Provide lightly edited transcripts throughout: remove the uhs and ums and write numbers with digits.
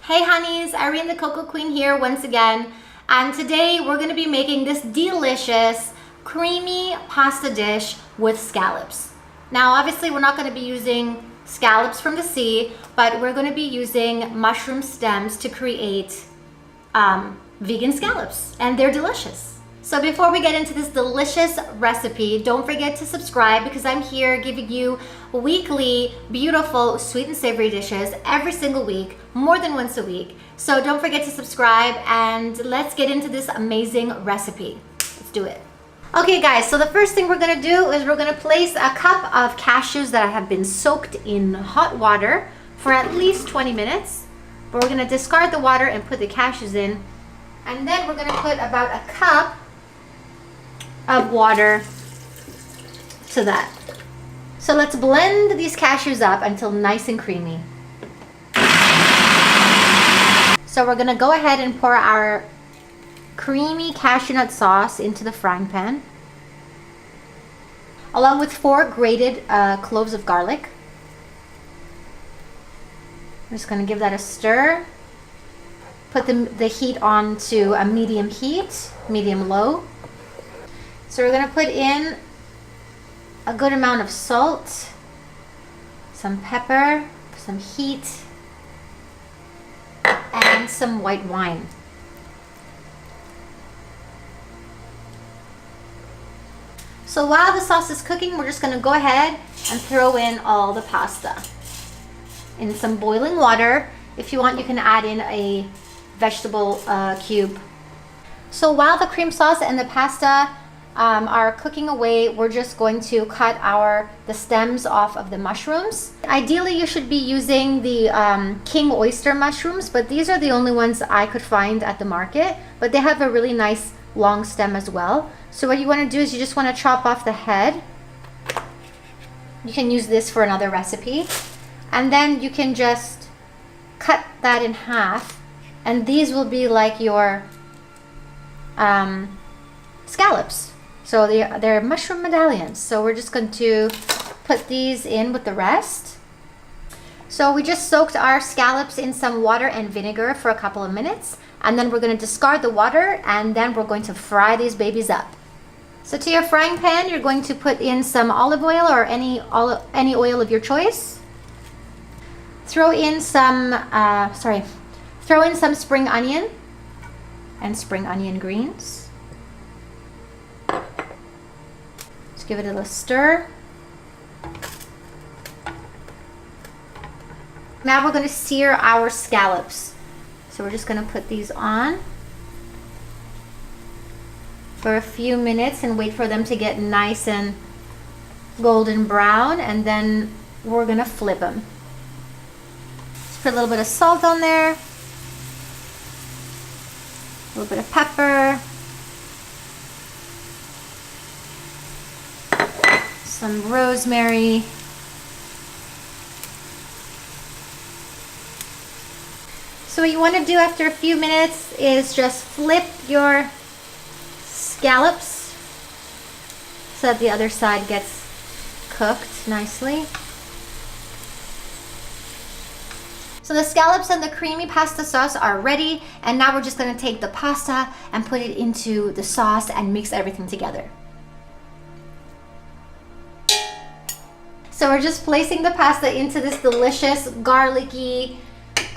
Hey honeys, Irene the Cocoa Queen here once again, and today we're going to be making this delicious creamy pasta dish with scallops. Now obviously we're not going to be using scallops from the sea, but we're going to be using mushroom stems to create vegan scallops, and they're delicious. So before we get into this delicious recipe, don't forget to subscribe because I'm here giving you weekly, beautiful, sweet and savory dishes every single week, more than once a week. So don't forget to subscribe and let's get into this amazing recipe. Let's do it. Okay guys, so the first thing we're gonna do is we're gonna place a cup of cashews that have been soaked in hot water for at least 20 minutes. But we're gonna discard the water and put the cashews in. And then we're gonna put about a cup of water to that. So let's blend these cashews up until nice and creamy. So we're gonna go ahead and pour our creamy cashew nut sauce into the frying pan, along with 4 grated cloves of garlic. I'm just gonna give that a stir. Put the heat on to a medium heat, medium-low. So we're going to put in a good amount of salt, some pepper, some heat, and some white wine. So while the sauce is cooking, we're just going to go ahead and throw in all the pasta in some boiling water. If you want, you can add in a vegetable cube. So while the cream sauce and the pasta are cooking away, we're just going to cut the stems off of the mushrooms. Ideally, you should be using the king oyster mushrooms, but these are the only ones I could find at the market. But they have a really nice long stem as well. So what you want to do is you just want to chop off the head. You can use this for another recipe. And then you can just cut that in half. And these will be like your scallops. So they're mushroom medallions. So we're just going to put these in with the rest. So we just soaked our scallops in some water and vinegar for a couple of minutes. And then we're going to discard the water and then we're going to fry these babies up. So to your frying pan, you're going to put in some olive oil or any oil of your choice. Throw in some spring onion and spring onion greens. Just give it a little stir. Now we're going to sear our scallops. So we're just going to put these on for a few minutes and wait for them to get nice and golden brown, and then we're going to flip them. Just put a little bit of salt on there, a little bit of pepper, some rosemary, so what you want to do after a few minutes is just flip your scallops so that the other side gets cooked nicely. So the scallops and the creamy pasta sauce are ready, and now we're just going to take the pasta and put it into the sauce and mix everything together. So we're just placing the pasta into this delicious garlicky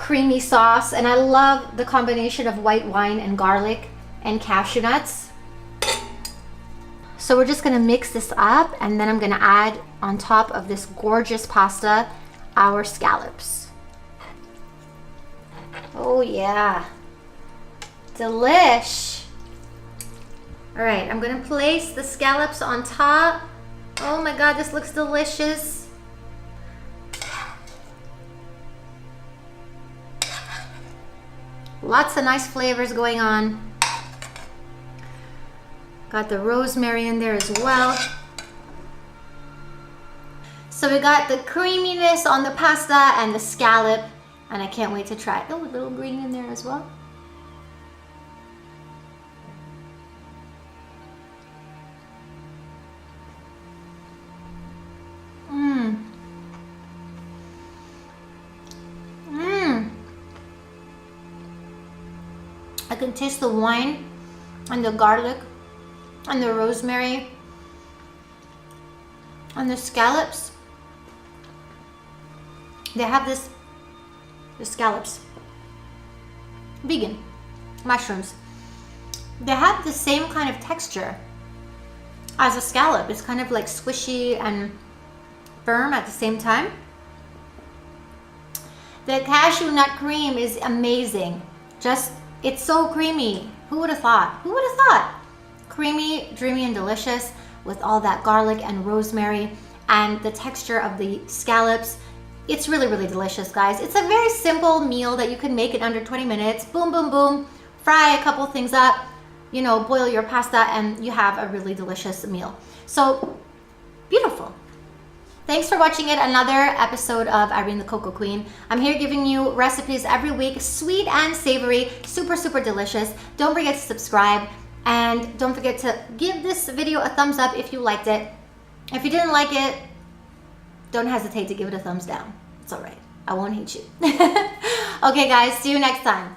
creamy sauce, and I love the combination of white wine and garlic and cashew nuts. So we're just going to mix this up, and then I'm going to add on top of this gorgeous pasta our scallops. Oh yeah, delish. All right, I'm going to place the scallops on top. Oh my god, this looks delicious. Lots of nice flavors going on. Got the rosemary in there as well. So we got the creaminess on the pasta and the scallop, and I can't wait to try it. Oh, a little green in there as well. I can taste the wine and the garlic and the rosemary and the scallops. They have the scallops, vegan mushrooms. They have the same kind of texture as a scallop. It's kind of like squishy and firm at the same time. The cashew nut cream is amazing. It's so creamy. Who would have thought? Who would have thought? Creamy, dreamy, and delicious with all that garlic and rosemary and the texture of the scallops. It's really, really delicious, guys. It's a very simple meal that you can make in under 20 minutes. Boom, boom, boom. Fry a couple things up, you know, boil your pasta, and you have a really delicious meal. So, beautiful. Thanks for watching another episode of Irene the Cocoa Queen. I'm here giving you recipes every week, sweet and savory, super, super delicious. Don't forget to subscribe, and don't forget to give this video a thumbs up if you liked it. If you didn't like it, don't hesitate to give it a thumbs down. It's all right. I won't hate you. Okay, guys, see you next time.